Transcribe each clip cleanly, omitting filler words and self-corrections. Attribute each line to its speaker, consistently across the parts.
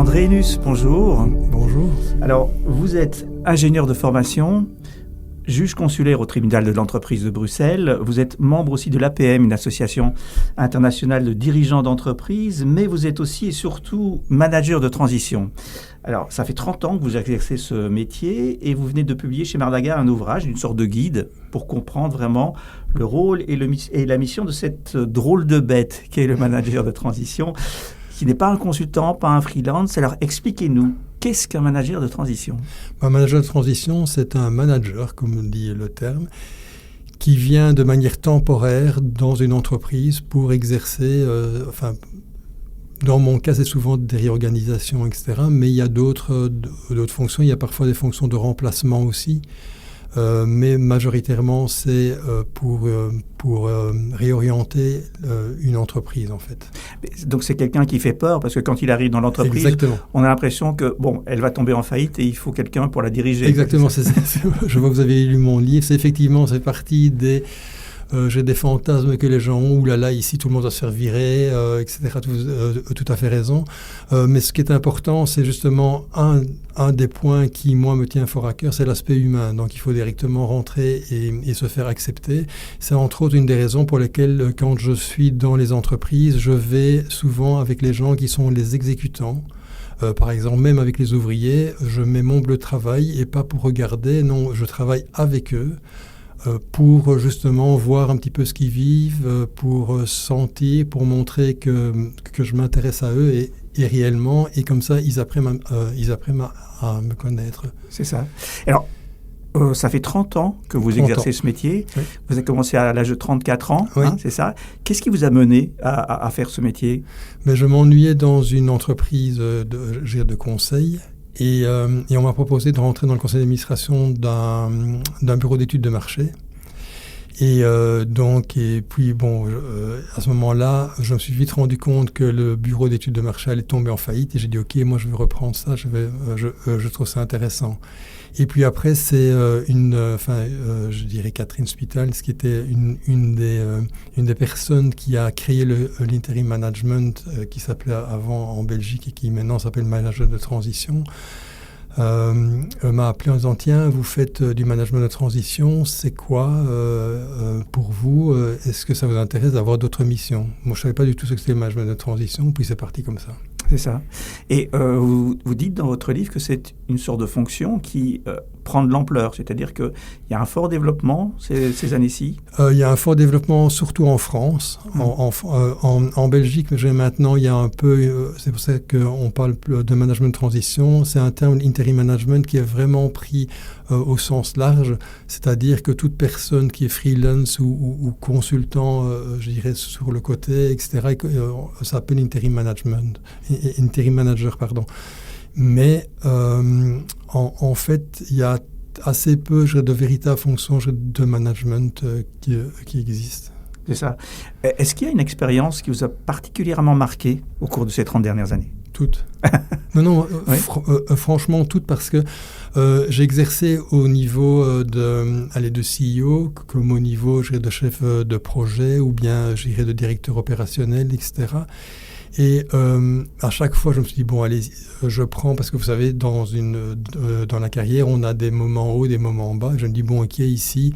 Speaker 1: André Henus, bonjour.
Speaker 2: Bonjour.
Speaker 1: Alors, vous êtes ingénieur de formation, juge consulaire au tribunal de l'entreprise de Bruxelles. Vous êtes membre aussi de l'APM, une association internationale de dirigeants d'entreprise, mais vous êtes aussi et surtout manager de transition. Alors, ça fait 30 ans que vous exercez ce métier et vous venez de publier chez Mardaga un ouvrage, une sorte de guide pour comprendre vraiment le rôle et la mission de cette drôle de bête qu'est le manager de transition, qui n'est pas un consultant, pas un freelance. Alors, expliquez-nous, qu'est-ce qu'un manager de transition ?
Speaker 2: Un manager de transition, c'est un manager, comme dit le terme, qui vient de manière temporaire dans une entreprise pour exercer, dans mon cas, c'est souvent des réorganisations, etc. Mais il y a d'autres fonctions. Il y a parfois des fonctions de remplacement aussi. Mais majoritairement, c'est pour réorienter une entreprise, en fait.
Speaker 1: Donc, c'est quelqu'un qui fait peur, parce que quand il arrive dans l'entreprise,
Speaker 2: exactement,
Speaker 1: on a l'impression que, elle va tomber en faillite et il faut quelqu'un pour la diriger.
Speaker 2: Exactement. Je vois que vous avez lu mon livre. C'est partie des... j'ai des fantasmes que les gens ont, oulala, ici tout le monde va se faire virer, etc. Tout à fait raison. Mais ce qui est important, c'est justement un des points qui, moi, me tient fort à cœur, c'est l'aspect humain. Donc, il faut directement rentrer et se faire accepter. C'est entre autres une des raisons pour lesquelles, quand je suis dans les entreprises, je vais souvent avec les gens qui sont les exécutants. Par exemple, même avec les ouvriers, je mets mon bleu de travail et pas pour regarder, non, je travaille avec eux. Pour justement voir un petit peu ce qu'ils vivent, pour sentir, pour montrer que je m'intéresse à eux et réellement, et comme ça, ils apprennent à me connaître.
Speaker 1: C'est ça. Alors, ça fait 30 ans que vous exercez ce métier. Oui. Vous avez commencé à l'âge de 34 ans, oui. C'est ça. Qu'est-ce qui vous a mené à faire ce métier ?
Speaker 2: Mais je m'ennuyais dans une entreprise de conseil. Et on m'a proposé de rentrer dans le conseil d'administration d'un bureau d'études de marché. Et puis à ce moment-là, je me suis vite rendu compte que le bureau d'études de marché allait tomber en faillite. Et j'ai dit, OK, moi je veux reprendre ça, je trouve ça intéressant. Et puis après, c'est je dirais Catherine Spital, qui était une des personnes qui a créé l'interim management, qui s'appelait avant en Belgique et qui maintenant s'appelle manager de transition, m'a appelé en disant, tiens, vous faites du management de transition, c'est quoi pour vous, est-ce que ça vous intéresse d'avoir d'autres missions ? Moi, je ne savais pas du tout ce que c'était le management de transition, puis c'est parti comme ça.
Speaker 1: C'est ça. Et vous dites dans votre livre que c'est une sorte de fonction qui prend de l'ampleur, c'est-à-dire qu'il y a un fort développement ces années-ci.
Speaker 2: Il y a un fort développement surtout en France. En Belgique, maintenant, il y a un peu... c'est pour ça qu'on parle de management de transition. C'est un terme, interim management, qui est vraiment pris au sens large, c'est-à-dire que toute personne qui est freelance ou consultant, je dirais, sur le côté, etc., s'appelle interim manager, pardon. Mais en fait, il y a assez peu de véritables fonctions de management qui existent.
Speaker 1: C'est ça. Est-ce qu'il y a une expérience qui vous a particulièrement marqué au cours de ces 30 dernières années ?
Speaker 2: Toutes. Non, oui. Franchement, toutes, parce que j'ai exercé au niveau de CEO, comme au niveau de chef de projet, ou bien, je dirais, de directeur opérationnel, etc. Et à chaque fois, je me suis dit, bon, allez, je prends, parce que vous savez, dans la carrière, on a des moments hauts, des moments bas. Je me dis, bon, OK, ici,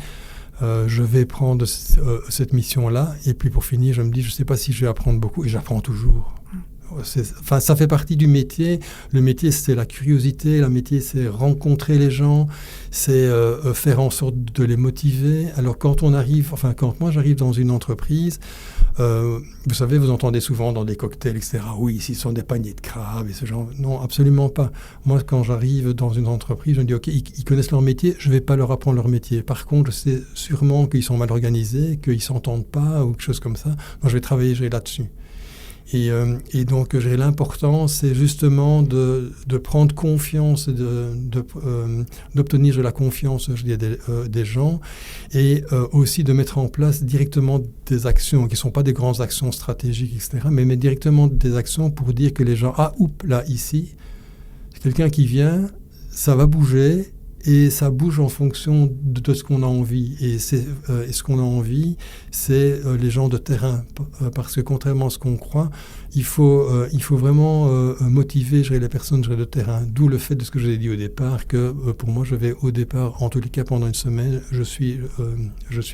Speaker 2: je vais prendre cette mission-là. Et puis, pour finir, je me dis, je ne sais pas si je vais apprendre beaucoup, et j'apprends toujours. Ça fait partie du métier. Le métier, c'est la curiosité. Le métier, c'est rencontrer les gens. C'est faire en sorte de les motiver. Alors, quand moi, j'arrive dans une entreprise, vous savez, vous entendez souvent dans des cocktails, etc. Oui, ici, ce sont des paniers de crabes et ce genre. Non, absolument pas. Moi, quand j'arrive dans une entreprise, je me dis, OK, ils connaissent leur métier. Je ne vais pas leur apprendre leur métier. Par contre, je sais sûrement qu'ils sont mal organisés, qu'ils ne s'entendent pas ou quelque chose comme ça. Donc, je vais travailler là-dessus. Et donc, l'important, c'est justement de prendre confiance, d'obtenir de la confiance des gens, et aussi de mettre en place directement des actions qui ne sont pas des grandes actions stratégiques, etc., mais directement des actions pour dire que les gens, là, ici, c'est quelqu'un qui vient, ça va bouger, et ça bouge en fonction de ce qu'on a envie. Et ce qu'on a envie, c'est les gens de terrain. Parce que contrairement à ce qu'on croit, il faut vraiment motiver les personnes de terrain. D'où le fait de ce que je vous ai dit au départ, que pour moi, je vais au départ, en tous les cas pendant une semaine, je suis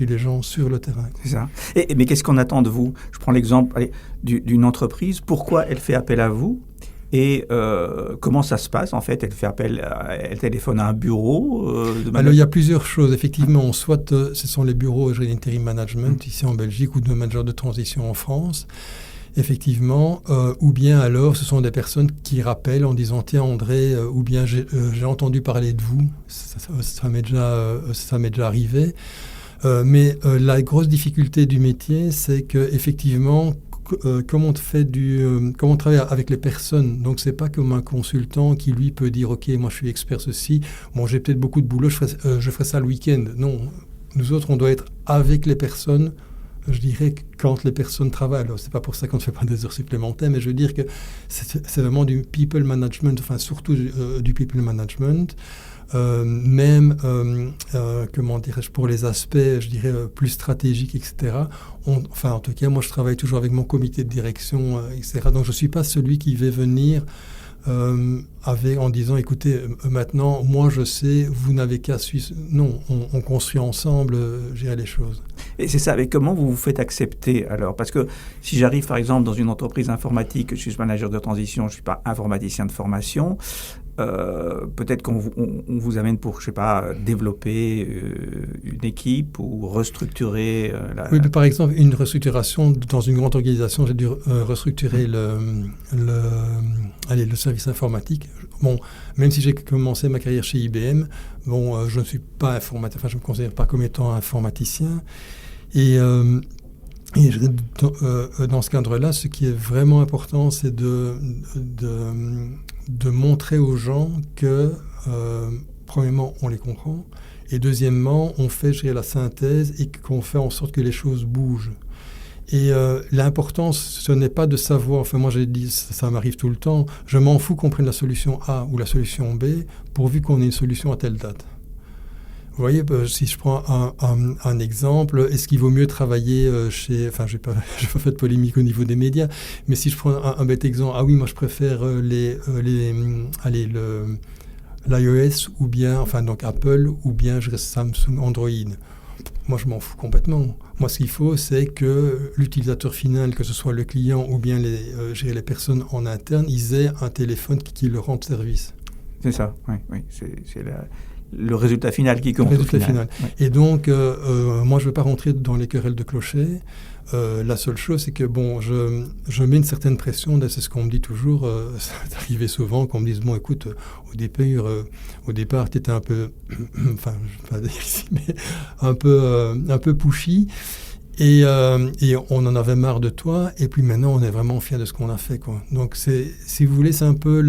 Speaker 2: les gens sur le terrain.
Speaker 1: C'est ça. Mais qu'est-ce qu'on attend de vous? Je prends l'exemple d'une entreprise. Pourquoi elle fait appel à vous? Et comment ça se passe en fait? Elle téléphone à un bureau
Speaker 2: Alors il y a plusieurs choses. Effectivement, soit ce sont les bureaux d'interim management ici en Belgique ou de managers de transition en France. Effectivement, ou bien alors ce sont des personnes qui rappellent en disant tiens André, ou bien j'ai entendu parler de vous, ça m'est déjà arrivé. Mais la grosse difficulté du métier, c'est que effectivement, comme on travaille avec les personnes, donc c'est pas comme un consultant qui lui peut dire ok moi je suis expert ceci, bon j'ai peut-être beaucoup de boulot, je ferai ça le week-end. Non, nous autres on doit être avec les personnes. Je dirais que quand les personnes travaillent, alors c'est pas pour ça qu'on ne fait pas des heures supplémentaires, mais je veux dire que c'est vraiment du people management, enfin surtout du people management, même comment dirais-je, pour les aspects, je dirais plus stratégiques, etc. En tout cas, moi je travaille toujours avec mon comité de direction, etc. Donc je suis pas celui qui va venir en disant écoutez maintenant moi je sais vous n'avez qu'à suivre. Non, on construit ensemble les choses.
Speaker 1: Et c'est ça, mais comment vous vous faites accepter alors? Parce que si j'arrive par exemple dans une entreprise informatique, je suis manager de transition, je ne suis pas informaticien de formation, peut-être qu'on vous amène pour, je sais pas, développer une équipe ou restructurer
Speaker 2: Oui, mais par exemple, une restructuration dans une grande organisation, j'ai dû restructurer le service informatique. Bon, même si j'ai commencé ma carrière chez IBM, bon, je ne suis pas informaticien, enfin, je ne me considère pas comme étant informaticien. Et dans ce cadre-là, ce qui est vraiment important, c'est de montrer aux gens que, premièrement, on les comprend, et deuxièmement, on fait la synthèse et qu'on fait en sorte que les choses bougent. Et l'important, ce n'est pas de savoir, enfin moi j'ai dit, ça m'arrive tout le temps, je m'en fous qu'on prenne la solution A ou la solution B, pourvu qu'on ait une solution à telle date. Vous voyez, si je prends un exemple, est-ce qu'il vaut mieux travailler enfin, je n'ai pas fait de polémique au niveau des médias, mais si je prends un bête exemple, ah oui, moi je préfère l'iOS ou bien, enfin donc Apple ou bien Samsung, Android. Moi, je m'en fous complètement. Moi, ce qu'il faut, c'est que l'utilisateur final, que ce soit le client ou bien les personnes en interne, ils aient un téléphone qui leur rende service.
Speaker 1: C'est ça, oui. C'est le résultat final qui compte.
Speaker 2: Le résultat final. Oui. Et donc, moi, je ne veux pas rentrer dans les querelles de clocher. La seule chose, c'est que bon, je mets une certaine pression. C'est ce qu'on me dit toujours. C'est arrivé souvent qu'on me dise bon, écoute, au départ, tu étais un peu, enfin, je ne vais pas dire ici, mais un peu pushy. Et on en avait marre de toi, et puis maintenant on est vraiment fiers de ce qu'on a fait, quoi. Donc si vous voulez, c'est un peu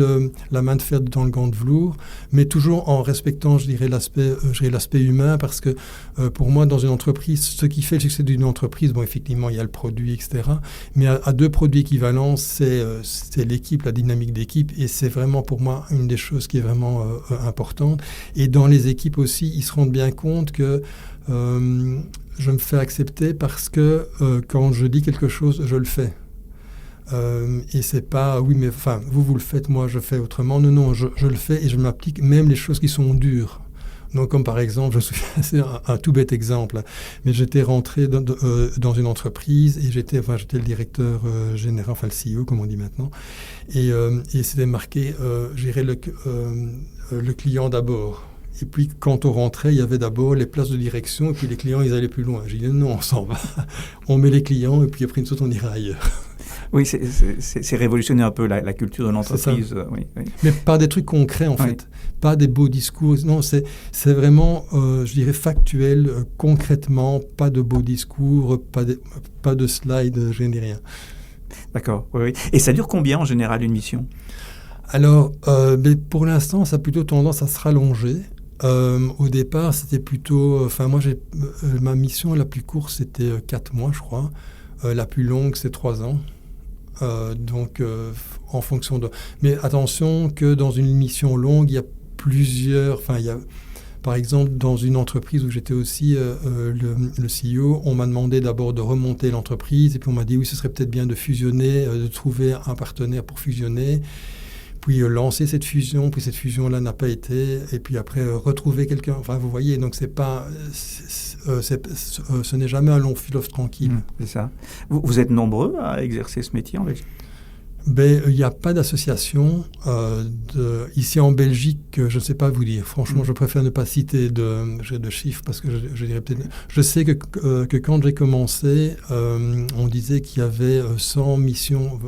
Speaker 2: la main de fer dans le gant de velours, mais toujours en respectant, je dirais, l'aspect humain, parce que pour moi, dans une entreprise, ce qui fait le succès d'une entreprise, bon, effectivement, il y a le produit, etc., mais à deux produits équivalents, c'est l'équipe, la dynamique d'équipe, et c'est vraiment pour moi une des choses qui est vraiment importante. Et dans les équipes aussi, ils se rendent bien compte que je me fais accepter parce que quand je dis quelque chose, je le fais. Et c'est pas, oui, mais enfin, vous le faites, moi je fais autrement. Non, je le fais et je m'applique même les choses qui sont dures. Donc, comme par exemple, c'est un tout bête exemple, mais j'étais rentré dans une entreprise et j'étais le directeur général, enfin le CEO, comme on dit maintenant, et c'était marqué, gérer le client d'abord. Et puis, quand on rentrait, il y avait d'abord les places de direction et puis les clients, ils allaient plus loin. J'ai dit non, on s'en va. On met les clients et puis après une chose, on ira ailleurs.
Speaker 1: Oui, c'est révolutionner un peu la culture de l'entreprise. Oui.
Speaker 2: Mais pas des trucs concrets, en fait. Pas des beaux discours. Non, c'est vraiment, je dirais, factuel, concrètement. Pas de beaux discours, pas de slides, je n'ai rien.
Speaker 1: D'accord, oui. Et ça dure combien en général une mission ?
Speaker 2: Alors, mais pour l'instant, ça a plutôt tendance à se rallonger. Au départ, c'était plutôt... Enfin, moi, ma mission la plus courte, c'était 4 mois, je crois. La plus longue, c'est 3 ans. Donc, en fonction de... Mais attention que dans une mission longue, il y a plusieurs... Enfin, il y a Par exemple, dans une entreprise où j'étais aussi le CEO, on m'a demandé d'abord de remonter l'entreprise et puis on m'a dit oui, ce serait peut-être bien de fusionner, de trouver un partenaire pour fusionner. Puis lancer cette fusion, puis cette fusion-là n'a pas été, et puis après retrouver quelqu'un. Enfin, vous voyez, donc ce n'est jamais un long fleuve tranquille.
Speaker 1: C'est ça. Vous êtes nombreux à exercer ce métier en Belgique?
Speaker 2: Il n'y a pas d'association ici en Belgique, je ne sais pas vous dire. Franchement, je préfère ne pas citer de chiffres parce que je dirais peut-être. Je sais que quand j'ai commencé, on disait qu'il y avait 100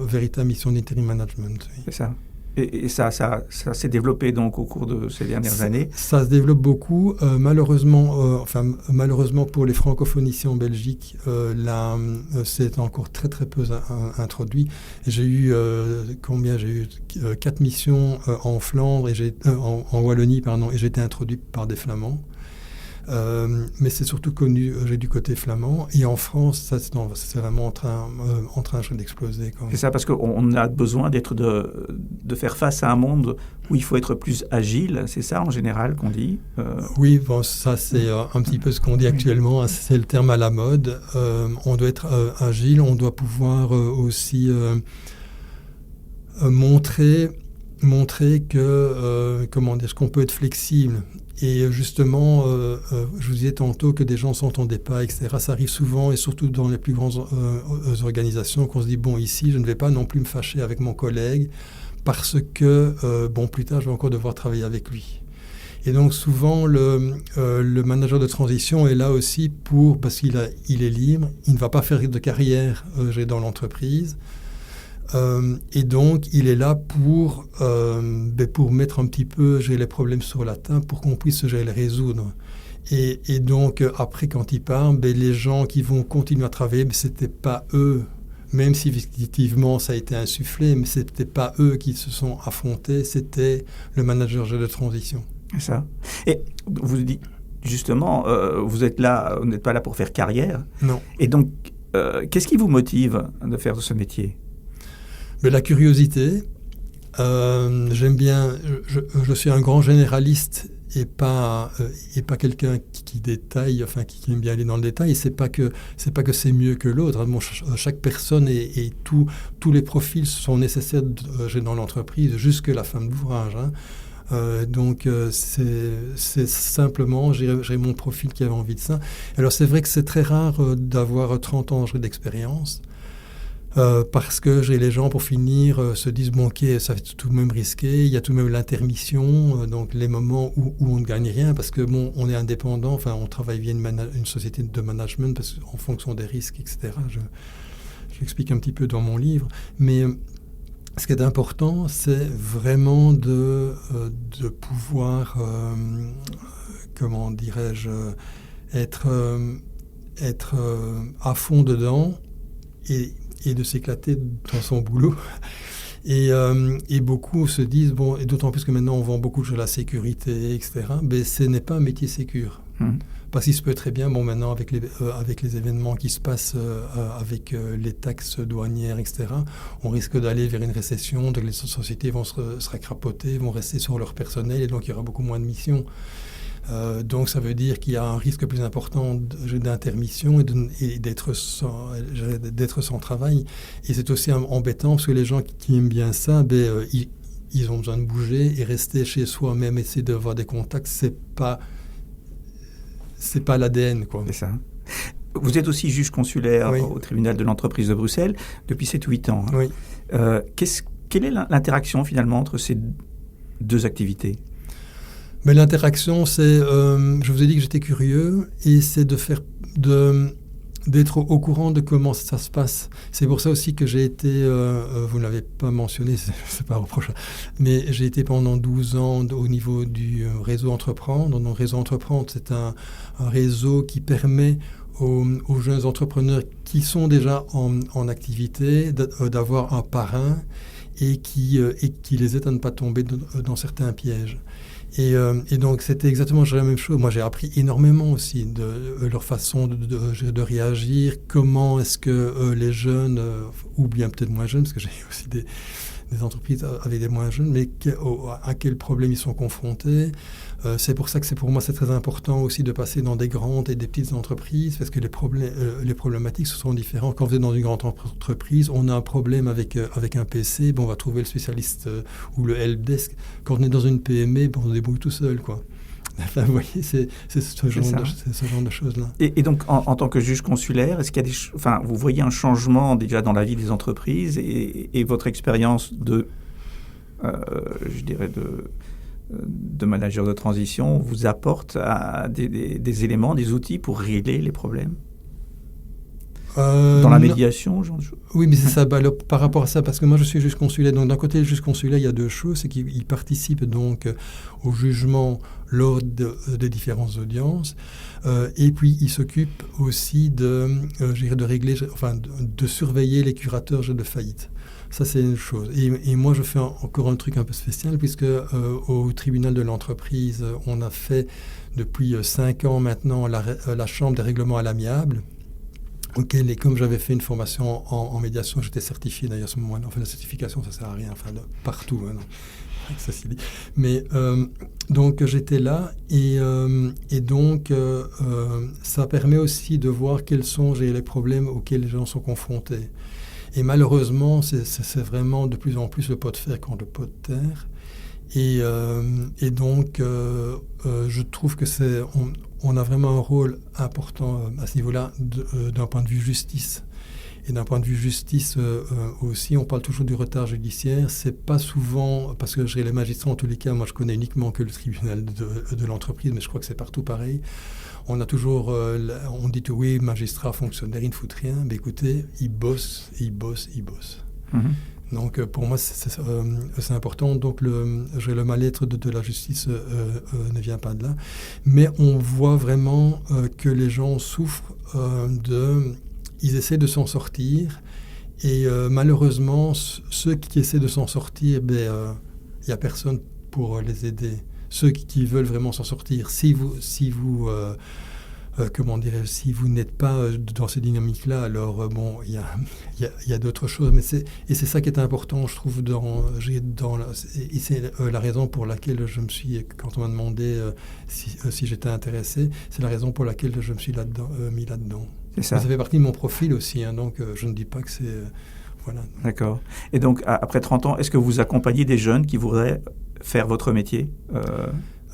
Speaker 2: véritables missions d'interim management. Oui.
Speaker 1: C'est ça. Et ça s'est développé donc au cours de ces dernières années.
Speaker 2: Ça se développe beaucoup. Malheureusement pour les francophones ici en Belgique, c'est encore très très peu introduit. J'ai eu 4 missions en Flandre en Wallonie, pardon, et j'ai été introduit par des Flamands. Mais c'est surtout connu du côté flamand. Et en France, c'est vraiment en train d'exploser.
Speaker 1: C'est ça, parce qu'on a besoin de faire face à un monde où il faut être plus agile. C'est ça, en général, qu'on dit
Speaker 2: Oui, bon, ça, c'est un petit peu ce qu'on dit actuellement. C'est le terme à la mode. On doit être agile. On doit pouvoir aussi montrer que, qu'on peut être flexible. Et justement, je vous disais tantôt que des gens ne s'entendaient pas, etc. Ça arrive souvent, et surtout dans les plus grandes organisations, qu'on se dit, bon, ici, je ne vais pas non plus me fâcher avec mon collègue, parce que, plus tard, je vais encore devoir travailler avec lui. Et donc, souvent, le manager de transition est là aussi parce qu'il est libre, il ne va pas faire de carrière dans l'entreprise. Et donc, il est là pour mettre un petit peu les problèmes sur la table pour qu'on puisse les résoudre. Et donc, après, quand il part, les gens qui vont continuer à travailler, ce n'était pas eux, même si effectivement ça a été insufflé, mais ce n'était pas eux qui se sont affrontés, c'était le manager de transition.
Speaker 1: C'est ça. Et vous dites, justement, vous n'êtes pas là pour faire carrière.
Speaker 2: Non.
Speaker 1: Et donc, qu'est-ce qui vous motive de faire ce métier ?
Speaker 2: Mais la curiosité, j'aime bien, je suis un grand généraliste et pas quelqu'un qui détaille, enfin qui aime bien aller dans le détail. Et c'est pas que c'est mieux que l'autre. Bon, chaque personne et tous les profils sont nécessaires dans l'entreprise, jusque la femme d'ouvrage. Donc c'est simplement j'ai mon profil qui avait envie de ça. Alors c'est vrai que c'est très rare d'avoir 30 ans d'expérience. Parce que les gens, pour finir, se disent bon, ok, ça va tout de même risqué, il y a tout de même l'intermission, donc les moments où on ne gagne rien, parce que bon, on est indépendant, enfin on travaille via une société de management en fonction des risques, etc. Je l'explique un petit peu dans mon livre, mais ce qui est important, c'est vraiment de pouvoir, comment dirais-je, être à fond dedans et de s'éclater dans son boulot. Et beaucoup se disent, bon, et d'autant plus que maintenant on vend beaucoup de la sécurité, etc., mais ce n'est pas un métier sécure. Parce qu'il se peut très bien, bon, maintenant avec les événements qui se passent, avec les taxes douanières, etc., on risque d'aller vers une récession, donc les sociétés vont se racrapoter, vont rester sur leur personnel, et donc il y aura beaucoup moins de missions. Donc ça veut dire qu'il y a un risque plus important d'intermission et d'être sans travail. Et c'est aussi embêtant parce que les gens qui aiment bien ça, ils ont besoin de bouger et rester chez soi, même essayer d'avoir des contacts, c'est pas l'ADN, quoi.
Speaker 1: C'est ça. Vous êtes aussi juge consulaire au tribunal de l'entreprise de Bruxelles depuis 7-8 ans.
Speaker 2: Oui.
Speaker 1: Quelle est l'interaction finalement entre ces deux activités ?
Speaker 2: Mais l'interaction, c'est, je vous ai dit que j'étais curieux, et c'est d'être au courant de comment ça se passe. C'est pour ça aussi que j'ai été, vous ne l'avez pas mentionné, c'est pas reproche, mais j'ai été pendant 12 ans au niveau du réseau Entreprendre. Donc, réseau Entreprendre, c'est un réseau qui permet aux jeunes entrepreneurs qui sont déjà en activité d'avoir un parrain et qui les aide à ne pas tomber dans certains pièges. Et donc, c'était exactement la même chose. Moi, j'ai appris énormément aussi de leur façon de réagir. Comment est-ce que les jeunes, ou bien peut-être moins jeunes, parce que j'ai aussi des entreprises avec des moins jeunes, mais à quels problèmes ils sont confrontés. C'est pour ça que pour moi c'est très important aussi de passer dans des grandes et des petites entreprises, parce que les problématiques sont différentes. Quand vous êtes dans une grande entreprise, on a un problème avec un PC, on va trouver le spécialiste ou le helpdesk. Quand on est dans une PME, on se débrouille tout seul, quoi. Enfin, vous voyez, c'est ce genre de choses-là.
Speaker 1: Et donc, en tant que juge consulaire, est-ce qu'il y a vous voyez un changement déjà dans la vie des entreprises et votre expérience de manager de transition vous apporte des éléments, des outils pour régler les problèmes dans la médiation, genre de choses.
Speaker 2: Oui, mais c'est ça. Alors, par rapport à ça, parce que moi je suis juge consulaire, donc d'un côté le juge consulaire, il y a deux choses, c'est qu'il participe donc au jugement lors des différentes audiences, et puis il s'occupe aussi de régler, de surveiller les curateurs de faillite. Ça, c'est une chose. Et moi, je fais encore un truc un peu spécial, puisque au tribunal de l'entreprise, on a fait depuis 5 ans maintenant la chambre des règlements à l'amiable. Et comme j'avais fait une formation en médiation, j'étais certifié d'ailleurs à ce moment-là. Enfin, la certification, ça ne sert à rien, partout. Hein, ça, c'est dit. Mais donc, j'étais là et donc, ça permet aussi de voir quels sont les problèmes auxquels les gens sont confrontés. Et malheureusement, c'est vraiment de plus en plus le pot de fer contre le pot de terre. Et donc, je trouve que on a vraiment un rôle important à ce niveau-là d'un point de vue justice. Et d'un point de vue justice aussi, on parle toujours du retard judiciaire. C'est pas souvent, parce que les magistrats, en tous les cas, moi je connais uniquement que le tribunal de l'entreprise, mais je crois que c'est partout pareil. On a toujours, on dit oui, magistrat, fonctionnaire, ils ne foutent rien. Mais écoutez, ils bossent. Mm-hmm. Donc pour moi, c'est important. Donc le mal-être de la justice ne vient pas de là. Mais on voit vraiment que les gens souffrent ils essaient de s'en sortir. Et malheureusement, ceux qui essaient de s'en sortir, il n'y a personne pour les aider. Ceux qui veulent vraiment s'en sortir, si vous si vous n'êtes pas dans ces dynamiques-là, alors il y a d'autres choses. Mais c'est ça qui est important, je trouve, et c'est la raison pour laquelle je me suis, quand on m'a demandé si j'étais intéressé, c'est la raison pour laquelle je me suis mis là-dedans.
Speaker 1: C'est ça.
Speaker 2: Ça fait partie de mon profil aussi, hein, donc je ne dis pas que c'est... voilà.
Speaker 1: D'accord. Et donc, après 30 ans, est-ce que vous accompagnez des jeunes qui voudraient faire votre métier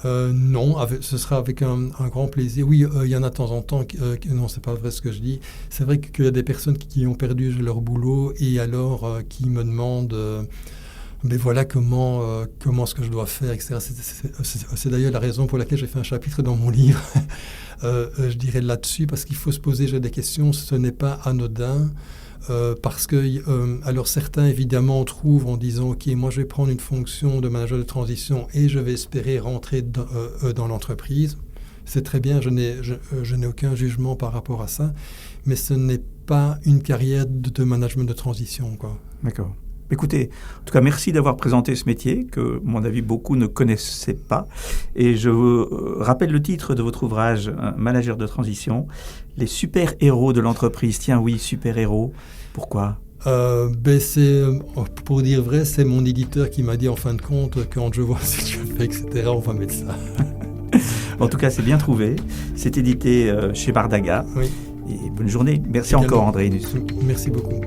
Speaker 2: Non, ce sera avec un grand plaisir. Oui, il y en a de temps en temps. Non, c'est pas vrai ce que je dis. C'est vrai qu'il y a des personnes qui ont perdu leur boulot et alors qui me demandent mais voilà comment est-ce que je dois faire, etc. C'est d'ailleurs la raison pour laquelle j'ai fait un chapitre dans mon livre, je dirais là-dessus, parce qu'il faut se poser des questions. Ce n'est pas anodin. Parce que, alors certains évidemment trouvent en disant ok, moi je vais prendre une fonction de manager de transition et je vais espérer rentrer dans l'entreprise. C'est très bien, je n'ai aucun jugement par rapport à ça, mais ce n'est pas une carrière de management de transition, quoi.
Speaker 1: D'accord. Écoutez, en tout cas, merci d'avoir présenté ce métier que, à mon avis, beaucoup ne connaissaient pas. Et je vous rappelle le titre de votre ouvrage, Manager de transition, les super-héros de l'entreprise. Tiens, oui, super-héros. Pourquoi ?
Speaker 2: Pour dire vrai, c'est mon éditeur qui m'a dit, en fin de compte, quand je vois ce que tu fais, etc., on va mettre ça.
Speaker 1: En tout cas, c'est bien trouvé. C'est édité chez Bardaga.
Speaker 2: Oui.
Speaker 1: Et bonne journée. Merci également. Encore, André Henus.
Speaker 2: Merci beaucoup.